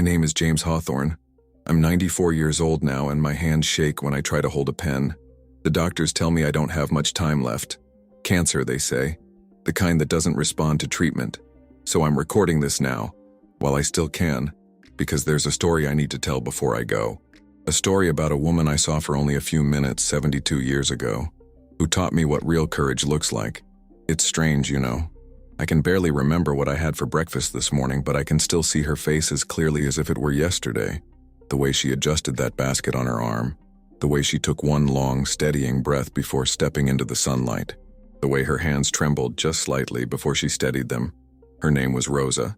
name is James Hawthorne. I'm 94 years old now and my hands shake when I try to hold a pen. The doctors tell me I don't have much time left. Cancer, they say. The kind that doesn't respond to treatment. So I'm recording this now, while I still can, because there's a story I need to tell before I go. A story about a woman I saw for only a few minutes 72 years ago, who taught me what real courage looks like. It's strange, you know. I can barely remember what I had for breakfast this morning, but I can still see her face as clearly as if it were yesterday. The way she adjusted that basket on her arm. The way she took one long, steadying breath before stepping into the sunlight. The way her hands trembled just slightly before she steadied them. Her name was Rosa.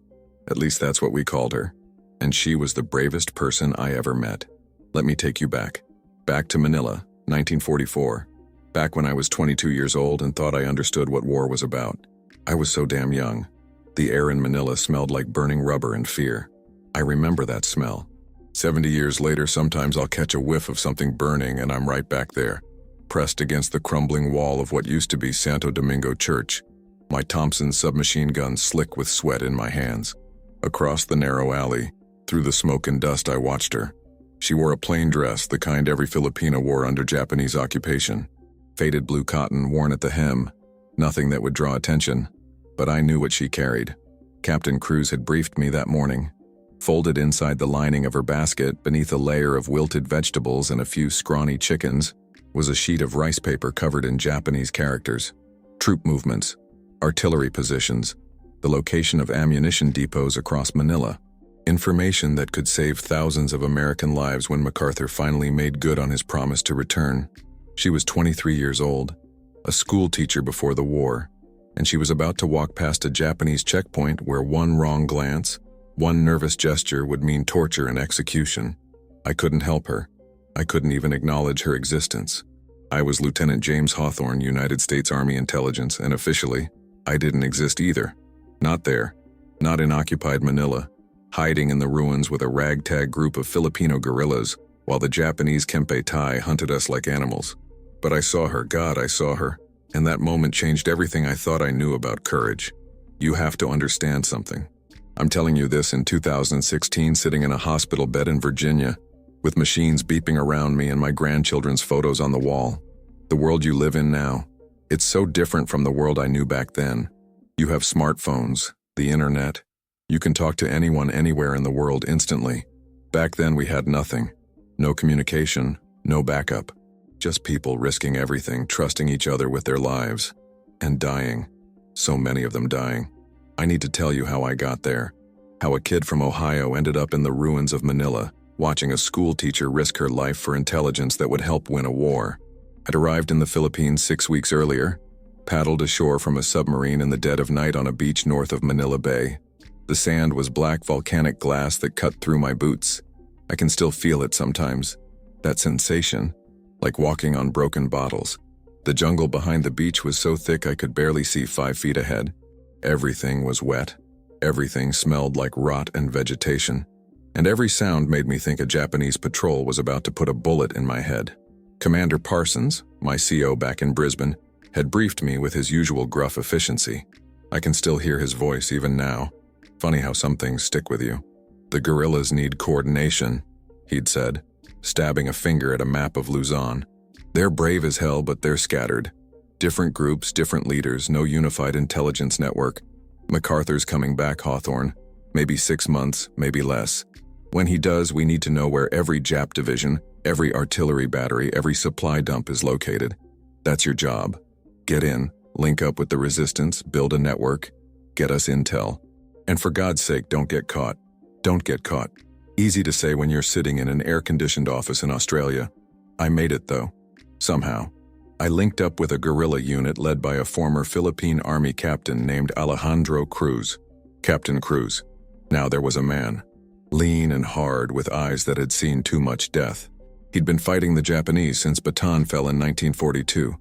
At least that's what we called her. And she was the bravest person I ever met. Let me take you back. Back to Manila, 1944. Back when I was 22 years old and thought I understood what war was about. I was so damn young. The air in Manila smelled like burning rubber and fear. I remember that smell. 70 years later, sometimes I'll catch a whiff of something burning and I'm right back there, pressed against the crumbling wall of what used to be Santo Domingo Church, my Thompson submachine gun slick with sweat in my hands. Across the narrow alley, through the smoke and dust, I watched her. She wore a plain dress, the kind every Filipino wore under Japanese occupation. Faded blue cotton worn at the hem, nothing that would draw attention. But I knew what she carried. Captain Cruz had briefed me that morning. Folded inside the lining of her basket, beneath a layer of wilted vegetables and a few scrawny chickens, was a sheet of rice paper covered in Japanese characters. Troop movements, artillery positions, the location of ammunition depots across Manila. Information that could save thousands of American lives when MacArthur finally made good on his promise to return. She was 23 years old, a school teacher before the war, and she was about to walk past a Japanese checkpoint where one wrong glance, one nervous gesture would mean torture and execution. I couldn't help her. I couldn't even acknowledge her existence. I was Lieutenant James Hawthorne, United States Army Intelligence, and officially, I didn't exist either. Not there. Not in occupied Manila, hiding in the ruins with a ragtag group of Filipino guerrillas, while the Japanese Kempe Tai hunted us like animals. But I saw her, God, I saw her, and that moment changed everything I thought I knew about courage. You have to understand something. I'm telling you this in 2016, sitting in a hospital bed in Virginia, with machines beeping around me and my grandchildren's photos on the wall. The world you live in now, it's so different from the world I knew back then. You have smartphones, the internet. You can talk to anyone anywhere in the world instantly. Back then we had nothing. No communication, no backup. Just people risking everything, trusting each other with their lives. And dying. So many of them dying. I need to tell you how I got there. How a kid from Ohio ended up in the ruins of Manila, watching a school teacher risk her life for intelligence that would help win a war. I'd arrived in the Philippines 6 weeks earlier, paddled ashore from a submarine in the dead of night on a beach north of Manila Bay. The sand was black volcanic glass that cut through my boots. I can still feel it sometimes. That sensation, like walking on broken bottles. The jungle behind the beach was so thick I could barely see 5 feet ahead. Everything was wet. Everything smelled like rot and vegetation. And every sound made me think a Japanese patrol was about to put a bullet in my head. Commander Parsons, my CO back in Brisbane, had briefed me with his usual gruff efficiency. I can still hear his voice even now. Funny how some things stick with you. The guerrillas need coordination, he'd said, stabbing a finger at a map of Luzon. They're brave as hell, but they're scattered. Different groups, different leaders, no unified intelligence network. MacArthur's coming back, Hawthorne. Maybe 6 months, maybe less. When he does, we need to know where every Jap division, every artillery battery, every supply dump is located. That's your job. Get in, link up with the resistance, build a network, get us intel. And for God's sake, don't get caught. Don't get caught. Easy to say when you're sitting in an air-conditioned office in Australia. I made it, though. Somehow. I linked up with a guerrilla unit led by a former Philippine Army captain named Alejandro Cruz. Captain Cruz. Now there was a man. Lean and hard, with eyes that had seen too much death. He'd been fighting the Japanese since Bataan fell in 1942,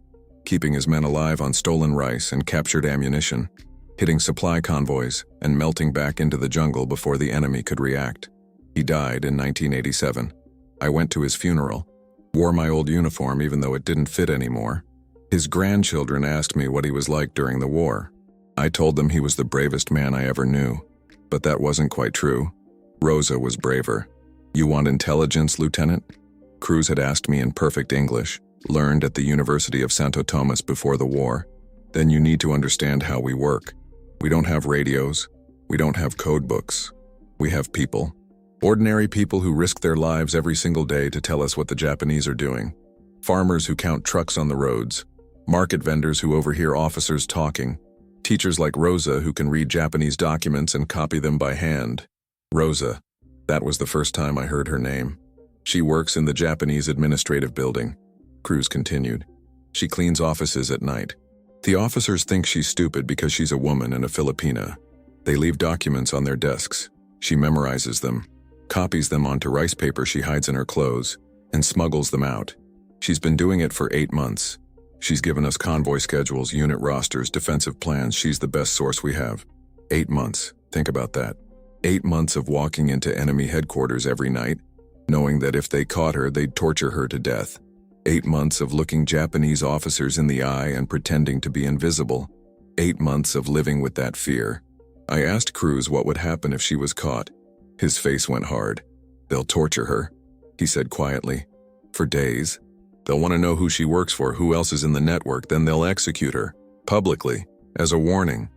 keeping his men alive on stolen rice and captured ammunition, hitting supply convoys and melting back into the jungle before the enemy could react. He died in 1987. I went to his funeral. Wore my old uniform even though it didn't fit anymore. His grandchildren asked me what he was like during the war. I told them he was the bravest man I ever knew. But that wasn't quite true. Rosa was braver. "You want intelligence, Lieutenant?" Cruz had asked me in perfect English, learned at the University of Santo Tomas before the war. "Then you need to understand how we work. We don't have radios. We don't have code books. We have people. Ordinary people who risk their lives every single day to tell us what the Japanese are doing. Farmers who count trucks on the roads. Market vendors who overhear officers talking. Teachers like Rosa who can read Japanese documents and copy them by hand." Rosa. That was the first time I heard her name. "She works in the Japanese administrative building," Cruz continued. "She cleans offices at night. The officers think she's stupid because she's a woman and a Filipina. They leave documents on their desks. She memorizes them, copies them onto rice paper she hides in her clothes, and smuggles them out. She's been doing it for 8 months. She's given us convoy schedules, unit rosters, defensive plans. She's the best source we have. 8 months. Think about that. 8 months of walking into enemy headquarters every night, knowing that if they caught her, they'd torture her to death. 8 months of looking Japanese officers in the eye and pretending to be invisible. 8 months of living with that fear. I asked Cruz what would happen if she was caught. His face went hard. "They'll torture her," he said quietly. "For days. They'll want to know who she works for, who else is in the network, then they'll execute her, publicly, as a warning."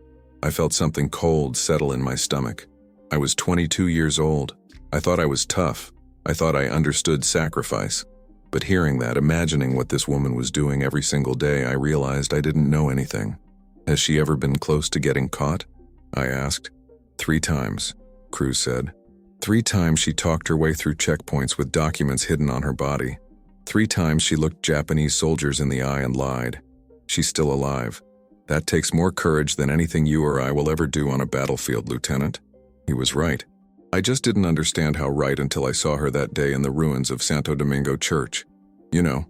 I felt something cold settle in my stomach. I was 22 years old. I thought I was tough. I thought I understood sacrifice. But hearing that, imagining what this woman was doing every single day, I realized I didn't know anything. "Has she ever been close to getting caught?" I asked. 3 times, Cruz said. 3 times she talked her way through checkpoints with documents hidden on her body. 3 times she looked Japanese soldiers in the eye and lied. She's still alive. That takes more courage than anything you or I will ever do on a battlefield, Lieutenant. He was right. I just didn't understand how right until I saw her that day in the ruins of Santo Domingo Church. You know,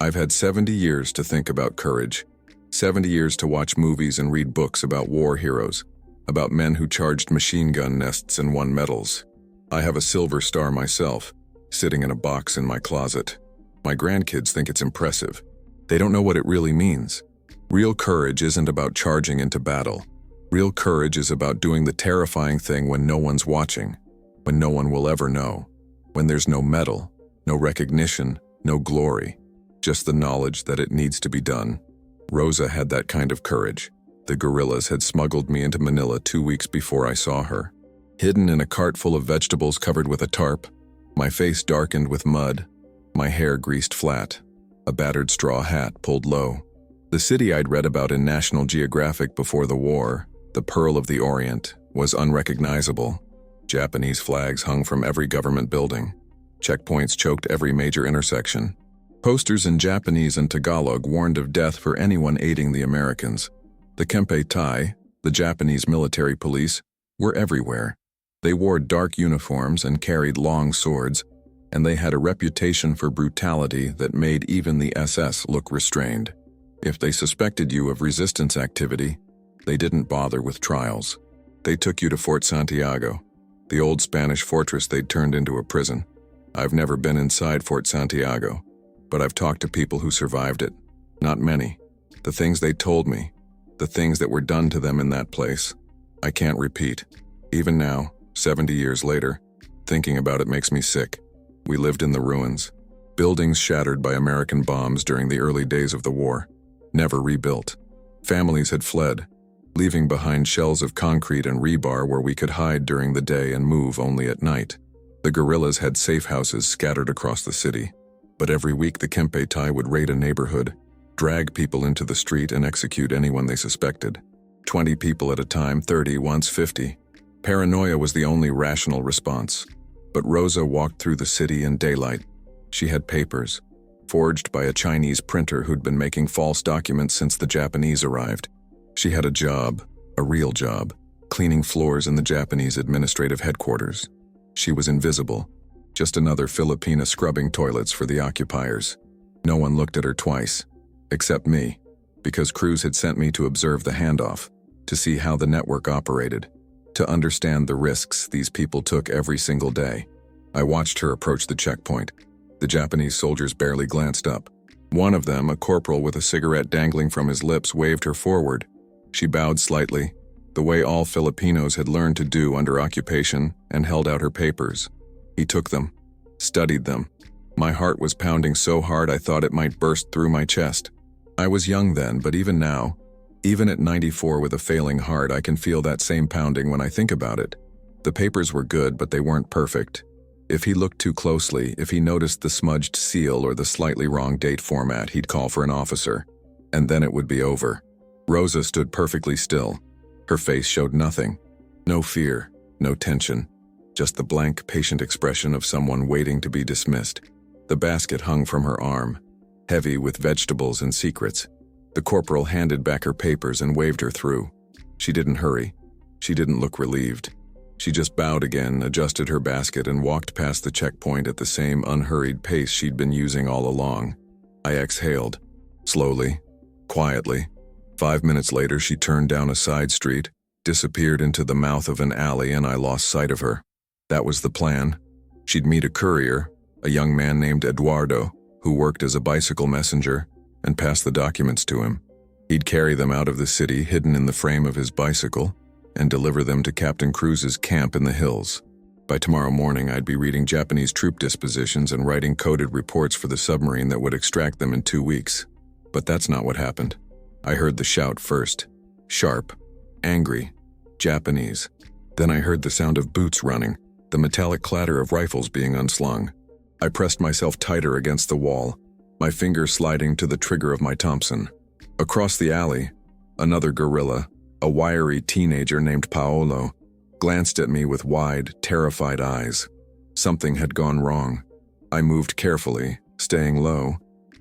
I've had 70 years to think about courage. 70 years to watch movies and read books about war heroes, about men who charged machine gun nests and won medals. I have a silver star myself, sitting in a box in my closet. My grandkids think it's impressive. They don't know what it really means. Real courage isn't about charging into battle. Real courage is about doing the terrifying thing when no one's watching, when no one will ever know, when there's no medal, no recognition, no glory, just the knowledge that it needs to be done. Rosa had that kind of courage. The guerrillas had smuggled me into Manila 2 weeks before I saw her. Hidden in a cart full of vegetables covered with a tarp, my face darkened with mud, my hair greased flat, a battered straw hat pulled low. The city I'd read about in National Geographic before the war, the Pearl of the Orient, was unrecognizable. Japanese flags hung from every government building. Checkpoints choked every major intersection. Posters in Japanese and Tagalog warned of death for anyone aiding the Americans. The Kempe Tai, the Japanese military police, were everywhere. They wore dark uniforms and carried long swords, and they had a reputation for brutality that made even the SS look restrained. If they suspected you of resistance activity, they didn't bother with trials. They took you to Fort Santiago, the old Spanish fortress they'd turned into a prison. I've never been inside Fort Santiago, but I've talked to people who survived it. Not many. The things they told me, the things that were done to them in that place, I can't repeat. Even now, 70 years later, thinking about it makes me sick. We lived in the ruins, buildings shattered by American bombs during the early days of the war, never rebuilt. Families had fled, leaving behind shells of concrete and rebar where we could hide during the day and move only at night. The guerrillas had safe houses scattered across the city, but every week the Kempe Tai would raid a neighborhood, drag people into the street and execute anyone they suspected. 20 people at a time, 30, once 50. Paranoia was the only rational response. But Rosa walked through the city in daylight. She had papers, forged by a Chinese printer who'd been making false documents since the Japanese arrived. She had a job, a real job, cleaning floors in the Japanese administrative headquarters. She was invisible, just another Filipina scrubbing toilets for the occupiers. No one looked at her twice, except me, because Cruz had sent me to observe the handoff, to see how the network operated, to understand the risks these people took every single day. I watched her approach the checkpoint. The Japanese soldiers barely glanced up. One of them, a corporal with a cigarette dangling from his lips, waved her forward. She bowed slightly, the way all Filipinos had learned to do under occupation, and held out her papers. He took them, studied them. My heart was pounding so hard I thought it might burst through my chest. I was young then, but even now, even at 94 with a failing heart, I can feel that same pounding when I think about it. The papers were good, but they weren't perfect. If he looked too closely, if he noticed the smudged seal or the slightly wrong date format, he'd call for an officer. And then it would be over. Rosa stood perfectly still. Her face showed nothing. No fear, no tension. Just the blank, patient expression of someone waiting to be dismissed. The basket hung from her arm, heavy with vegetables and secrets. The corporal handed back her papers and waved her through. She didn't hurry. She didn't look relieved. She just bowed again, adjusted her basket, and walked past the checkpoint at the same unhurried pace she'd been using all along. I exhaled, slowly, quietly. 5 minutes later, she turned down a side street, disappeared into the mouth of an alley, and I lost sight of her. That was the plan. She'd meet a courier, a young man named Eduardo, who worked as a bicycle messenger, and pass the documents to him. He'd carry them out of the city, hidden in the frame of his bicycle, and deliver them to Captain Cruz's camp in the hills. By tomorrow morning, I'd be reading Japanese troop dispositions and writing coded reports for the submarine that would extract them in 2 weeks. But that's not what happened. I heard the shout first. Sharp, angry, Japanese. Then I heard the sound of boots running, the metallic clatter of rifles being unslung. I pressed myself tighter against the wall, my finger sliding to the trigger of my Thompson. Across the alley, another guerrilla, a wiry teenager named Paolo, glanced at me with wide, terrified eyes. Something had gone wrong. I moved carefully, staying low,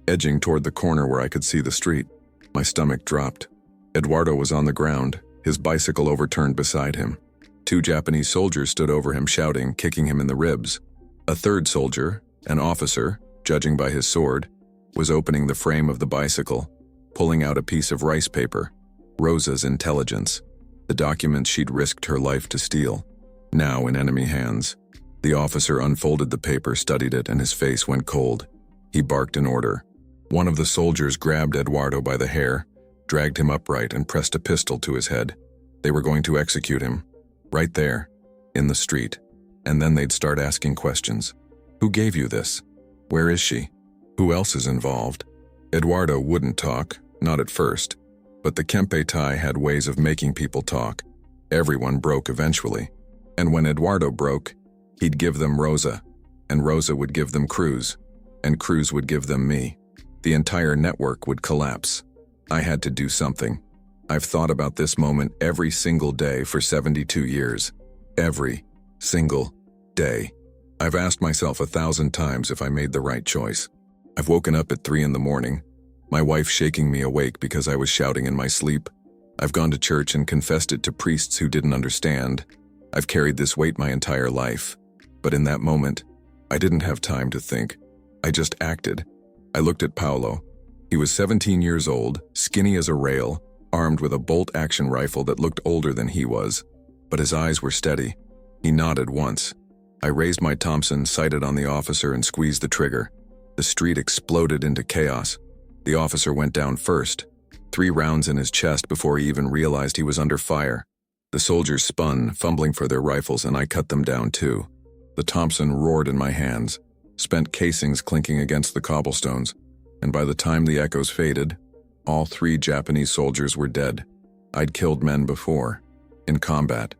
edging toward the corner where I could see the street. My stomach dropped. Eduardo was on the ground, his bicycle overturned beside him. 2 Japanese soldiers stood over him, shouting, kicking him in the ribs. A third soldier, an officer, judging by his sword, was opening the frame of the bicycle, pulling out a piece of rice paper. Rosa's intelligence, the documents she'd risked her life to steal, now in enemy hands. The officer unfolded the paper, studied it, and his face went cold. He barked an order. One of the soldiers grabbed Eduardo by the hair, dragged him upright, and pressed a pistol to his head. They were going to execute him, right there, in the street. And then they'd start asking questions. Who gave you this? Where is she? Who else is involved? Eduardo wouldn't talk, not at first. But the Kempe tie had ways of making people talk. Everyone broke eventually. And when Eduardo broke, he'd give them Rosa, and Rosa would give them Cruz, and Cruz would give them me. The entire network would collapse. I had to do something. I've thought about this moment every single day for 72 years. Every single day. I've asked myself 1,000 times if I made the right choice. I've woken up at 3 in the morning, my wife shaking me awake because I was shouting in my sleep. I've gone to church and confessed it to priests who didn't understand. I've carried this weight my entire life. But in that moment, I didn't have time to think. I just acted. I looked at Paolo. He was 17 years old, skinny as a rail, armed with a bolt-action rifle that looked older than he was. But his eyes were steady. He nodded once. I raised my Thompson, sighted on the officer, and squeezed the trigger. The street exploded into chaos. The officer went down first, 3 rounds in his chest before he even realized he was under fire. The soldiers spun, fumbling for their rifles, and I cut them down too. The Thompson roared in my hands, spent casings clinking against the cobblestones, and by the time the echoes faded, all 3 Japanese soldiers were dead. I'd killed men before, in combat,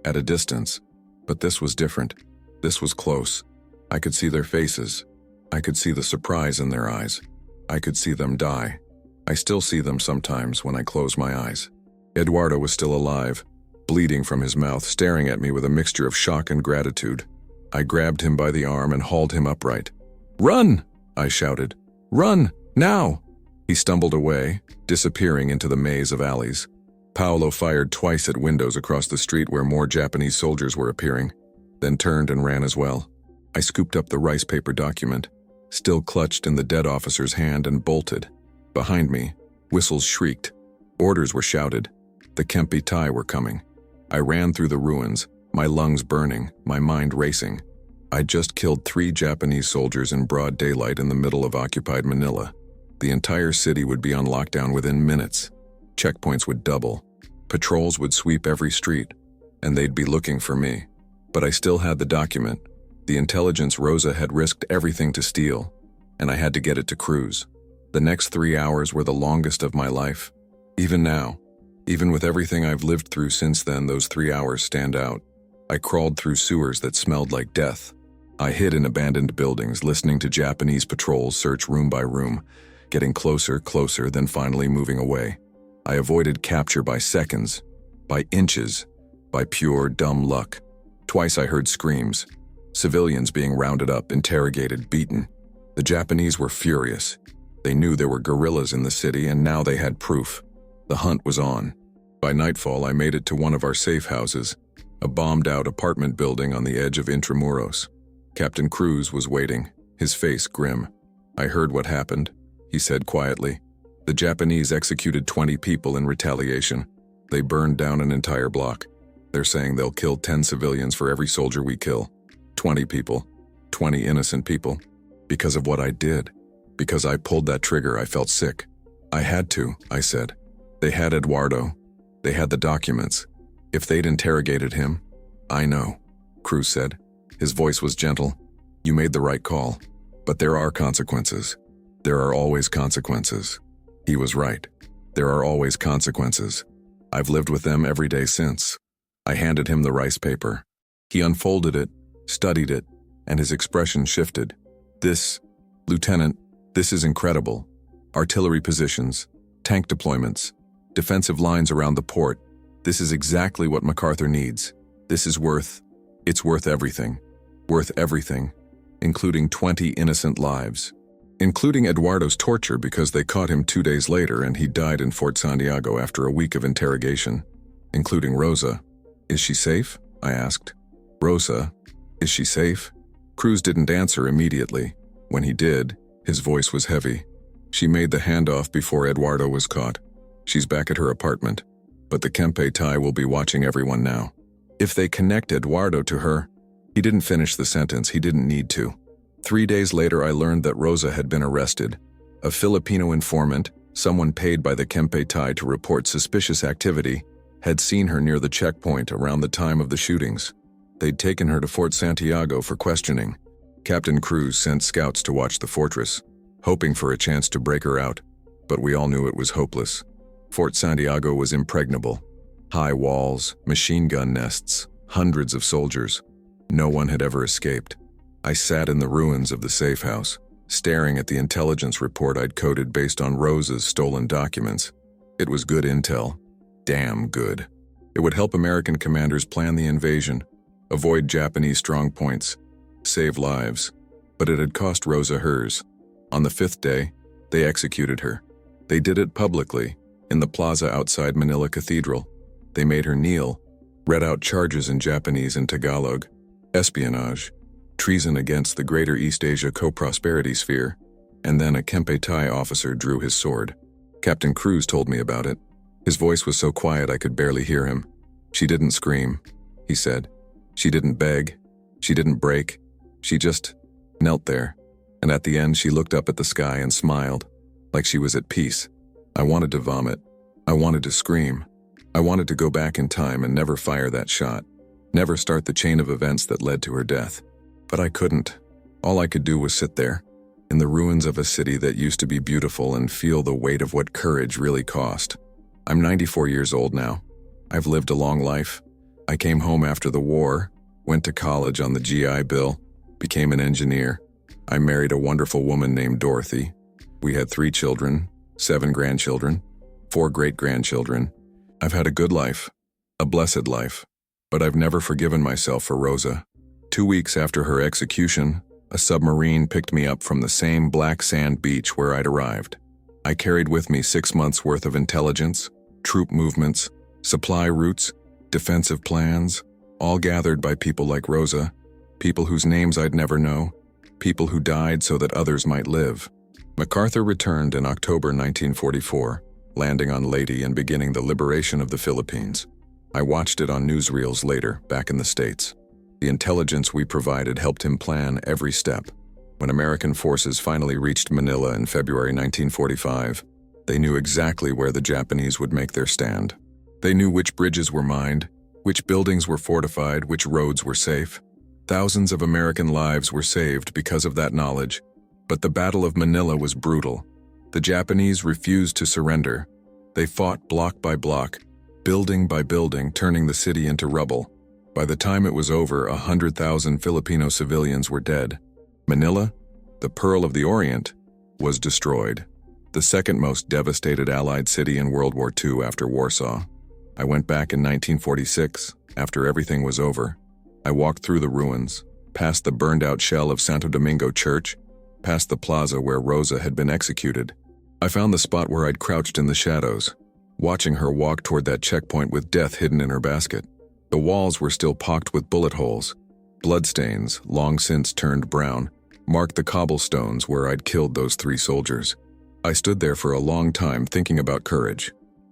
at a distance, but this was different. This was close. I could see their faces. I could see the surprise in their eyes. I could see them die. I still see them sometimes when I close my eyes. Eduardo was still alive, bleeding from his mouth, staring at me with a mixture of shock and gratitude. I grabbed him by the arm and hauled him upright. "Run!" I shouted. "Run! Now!" He stumbled away, disappearing into the maze of alleys. Paolo fired twice at windows across the street where more Japanese soldiers were appearing, then turned and ran as well. I scooped up the rice paper document, still clutched in the dead officer's hand, and bolted. Behind me, whistles shrieked. Orders were shouted. The Kempe tie were coming. I ran through the ruins, my lungs burning, my mind racing. I'd just killed 3 Japanese soldiers in broad daylight in the middle of occupied Manila. The entire city would be on lockdown within minutes. Checkpoints would double. Patrols would sweep every street, and they'd be looking for me. But I still had the document, the intelligence Rosa had risked everything to steal, and I had to get it to Cruz. The next 3 hours were the longest of my life. Even now, even with everything I've lived through since then, those 3 hours stand out. I crawled through sewers that smelled like death. I hid in abandoned buildings, listening to Japanese patrols search room by room, getting closer, then finally moving away. I avoided capture by seconds, by inches, by pure dumb luck. Twice I heard screams, civilians being rounded up, interrogated, beaten. The Japanese were furious. They knew there were guerrillas in the city, and now they had proof. The hunt was on. By nightfall, I made it to one of our safe houses, a bombed-out apartment building on the edge of Intramuros. Captain Cruz was waiting, his face grim. "I heard what happened," he said quietly. "The Japanese executed 20 people in retaliation. They burned down an entire block. They're saying they'll kill 10 civilians for every soldier we kill. 20 people. 20 innocent people. Because of what I did. Because I pulled that trigger, I felt sick. I had to," I said. "They had Eduardo. They had the documents. If they'd interrogated him..." "I know," Cruz said. His voice was gentle. "You made the right call. But there are consequences. There are always consequences." He was right. There are always consequences. I've lived with them every day since. I handed him the rice paper. He unfolded it, studied it, and his expression shifted. "This, Lieutenant, this is incredible. Artillery positions, tank deployments, defensive lines around the port. This is exactly what MacArthur needs. This is it's worth everything. Worth everything, including 20 innocent lives. Including Eduardo's torture because they caught him 2 days later and he died in Fort Santiago after a week of interrogation. Including Rosa. Is she safe?" I asked. "Rosa, is she safe?" Cruz didn't answer immediately. When he did, his voice was heavy. "She made the handoff before Eduardo was caught. She's back at her apartment. But the Kempe Tai will be watching everyone now. If they connect Eduardo to her..." He didn't finish the sentence, he didn't need to. 3 days later I learned that Rosa had been arrested. A Filipino informant, someone paid by the Kempe Tai to report suspicious activity, had seen her near the checkpoint around the time of the shootings. They'd taken her to Fort Santiago for questioning. Captain Cruz sent scouts to watch the fortress, hoping for a chance to break her out, but we all knew it was hopeless. Fort Santiago was impregnable. High walls, machine gun nests, hundreds of soldiers. No one had ever escaped. I sat in the ruins of the safe house, staring at the intelligence report I'd coded based on Rosa's stolen documents. It was good intel. Damn good. It would help American commanders plan the invasion, avoid Japanese strong points, save lives. But it had cost Rosa hers. On the 5th day, they executed her. They did it publicly, in the plaza outside Manila Cathedral. They made her kneel, read out charges in Japanese and Tagalog, espionage, treason against the Greater East Asia Co-Prosperity Sphere, and then a Kempe Tai officer drew his sword. Captain Cruz told me about it. His voice was so quiet I could barely hear him. "She didn't scream," he said. "She didn't beg. She didn't break. She just knelt there. And at the end she looked up at the sky and smiled, like she was at peace. I wanted to vomit. I wanted to scream. I wanted to go back in time and never fire that shot. Never start the chain of events that led to her death. But I couldn't. All I could do was sit there, in the ruins of a city that used to be beautiful, and feel the weight of what courage really cost. I'm 94 years old now. I've lived a long life. I came home after the war, went to college on the GI Bill, became an engineer. I married a wonderful woman named Dorothy. We had 3 children, 7 grandchildren, 4 great-grandchildren. I've had a good life, a blessed life, but I've never forgiven myself for Rosa. 2 weeks after her execution, a submarine picked me up from the same black sand beach where I'd arrived. I carried with me 6 months' worth of intelligence, troop movements, supply routes, defensive plans, all gathered by people like Rosa, people whose names I'd never know, people who died so that others might live. MacArthur returned in October 1944, landing on Leyte and beginning the liberation of the Philippines. I watched it on newsreels later, back in the States. The intelligence we provided helped him plan every step. When American forces finally reached Manila in February 1945, they knew exactly where the Japanese would make their stand. They knew which bridges were mined, which buildings were fortified, which roads were safe. Thousands of American lives were saved because of that knowledge. But the Battle of Manila was brutal. The Japanese refused to surrender. They fought block by block, building by building, turning the city into rubble. By the time it was over, 100,000 Filipino civilians were dead. Manila, the Pearl of the Orient, was destroyed. The second most devastated Allied city in World War II after Warsaw. I went back in 1946, after everything was over. I walked through the ruins, past the burned-out shell of Santo Domingo Church, past the plaza where Rosa had been executed. I found the spot where I'd crouched in the shadows, watching her walk toward that checkpoint with death hidden in her basket. The walls were still pocked with bullet holes. Bloodstains, long since turned brown, marked the cobblestones where I'd killed those 3 soldiers. I stood there for a long time thinking about courage.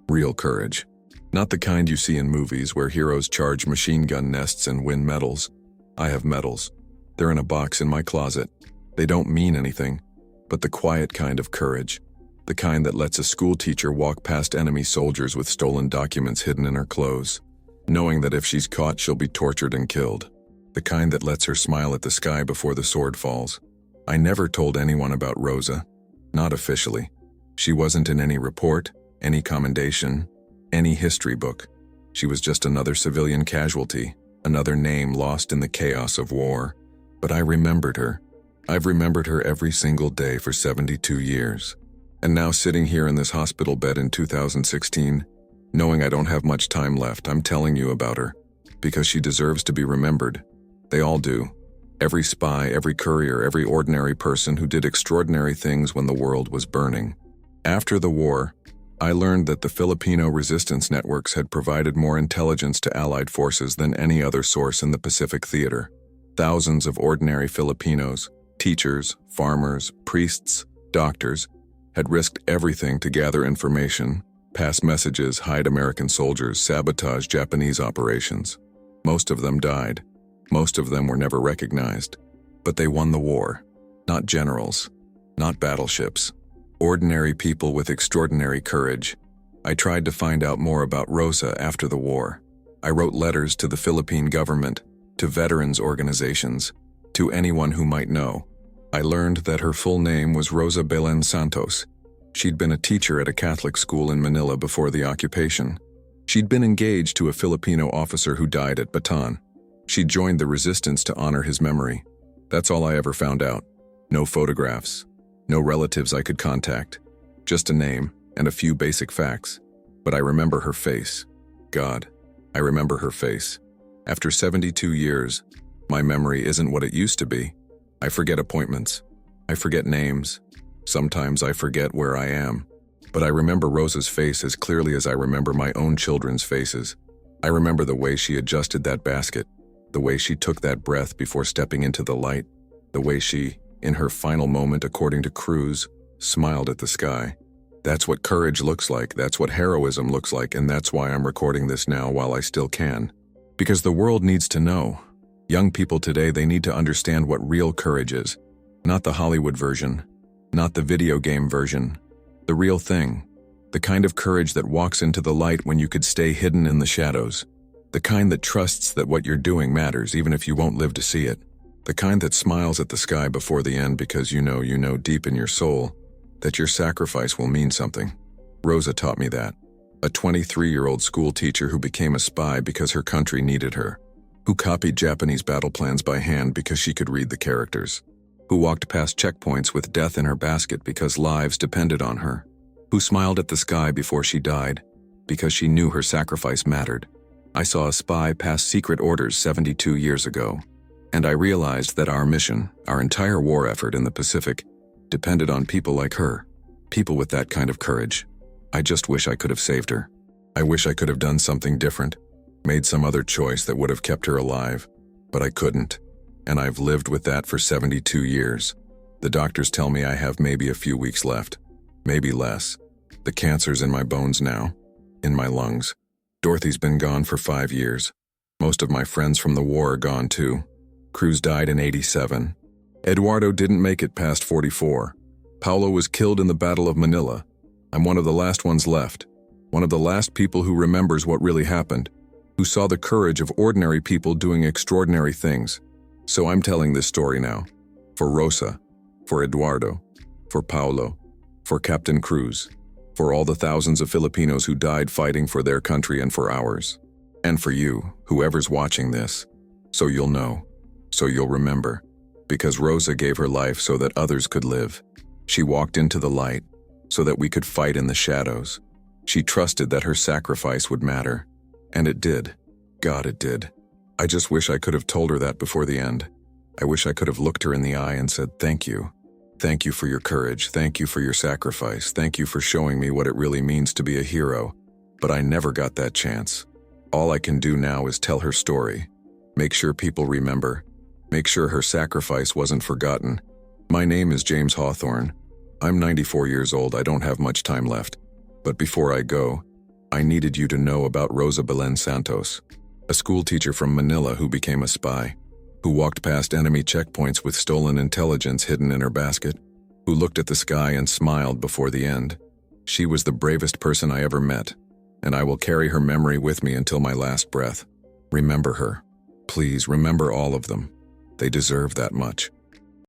Real courage. Not the kind you see in movies where heroes charge machine gun nests and win medals. I have medals. They're in a box in my closet. They don't mean anything, but the quiet kind of courage. The kind that lets a school teacher walk past enemy soldiers with stolen documents hidden in her clothes, knowing that if she's caught, she'll be tortured and killed. The kind that lets her smile at the sky before the sword falls. I never told anyone about Rosa. Not officially. She wasn't in any report, any commendation, any history book. She was just another civilian casualty, another name lost in the chaos of war. But I remembered her. I've remembered her every single day for 72 years. And now sitting here in this hospital bed in 2016, knowing I don't have much time left, I'm telling you about her. Because she deserves to be remembered. They all do. Every spy, every courier, every ordinary person who did extraordinary things when the world was burning. After the war, I learned that the Filipino resistance networks had provided more intelligence to Allied forces than any other source in the Pacific theater. Thousands of ordinary Filipinos, teachers, farmers, priests, doctors, had risked everything to gather information, pass messages, hide American soldiers, sabotage Japanese operations. Most of them died. Most of them were never recognized. But they won the war. Not generals, not battleships. Ordinary people with extraordinary courage. I tried to find out more about Rosa after the war. I wrote letters to the Philippine government, to veterans organizations, to anyone who might know. I learned that her full name was Rosa Belen Santos. She'd been a teacher at a Catholic school in Manila before the occupation. She'd been engaged to a Filipino officer who died at Bataan. She'd joined the resistance to honor his memory. That's all I ever found out. No photographs. No relatives I could contact. Just a name and a few basic facts. But I remember her face. God, I remember her face. After 72 years, my memory isn't what it used to be. I forget appointments. I forget names. Sometimes I forget where I am. But I remember Rosa's face as clearly as I remember my own children's faces. I remember the way she adjusted that basket, the way she took that breath before stepping into the light, the way she, in her final moment according to Cruz, smiled at the sky. That's what courage looks like, that's what heroism looks like, and that's why I'm recording this now while I still can. Because the world needs to know. Young people today, they need to understand what real courage is. Not the Hollywood version, not the video game version. The real thing. The kind of courage that walks into the light when you could stay hidden in the shadows. The kind that trusts that what you're doing matters even if you won't live to see it. The kind that smiles at the sky before the end because you know deep in your soul that your sacrifice will mean something. Rosa taught me that. A 23-year-old school teacher who became a spy because her country needed her. Who copied Japanese battle plans by hand because she could read the characters. Who walked past checkpoints with death in her basket because lives depended on her. Who smiled at the sky before she died because she knew her sacrifice mattered. I saw a spy pass secret orders 72 years ago. And I realized that our mission, our entire war effort in the Pacific, depended on people like her, people with that kind of courage. I just wish I could have saved her. I wish I could have done something different, made some other choice that would have kept her alive, but I couldn't. And I've lived with that for 72 years. The doctors tell me I have maybe a few weeks left, maybe less. The cancer's in my bones now, in my lungs. Dorothy's been gone for 5 years. Most of my friends from the war are gone too. Cruz died in '87. Eduardo didn't make it past 44. Paulo was killed in the Battle of Manila. I'm one of the last ones left. One of the last people who remembers what really happened, who saw the courage of ordinary people doing extraordinary things. So I'm telling this story now. For Rosa, for Eduardo, for Paulo, for Captain Cruz, for all the thousands of Filipinos who died fighting for their country and for ours. And for you, whoever's watching this. So you'll know. So you'll remember. Because Rosa gave her life so that others could live. She walked into the light so that we could fight in the shadows. She trusted that her sacrifice would matter. And it did. God, it did. I just wish I could have told her that before the end. I wish I could have looked her in the eye and said, thank you. Thank you for your courage. Thank you for your sacrifice. Thank you for showing me what it really means to be a hero. But I never got that chance. All I can do now is tell her story. Make sure people remember. Make sure her sacrifice wasn't forgotten. My name is James Hawthorne. I'm 94 years old. I don't have much time left. But before I go, I needed you to know about Rosa Belen Santos, a schoolteacher from Manila who became a spy, who walked past enemy checkpoints with stolen intelligence hidden in her basket, who looked at the sky and smiled before the end. She was the bravest person I ever met, and I will carry her memory with me until my last breath. Remember her. Please remember all of them. They deserve that much.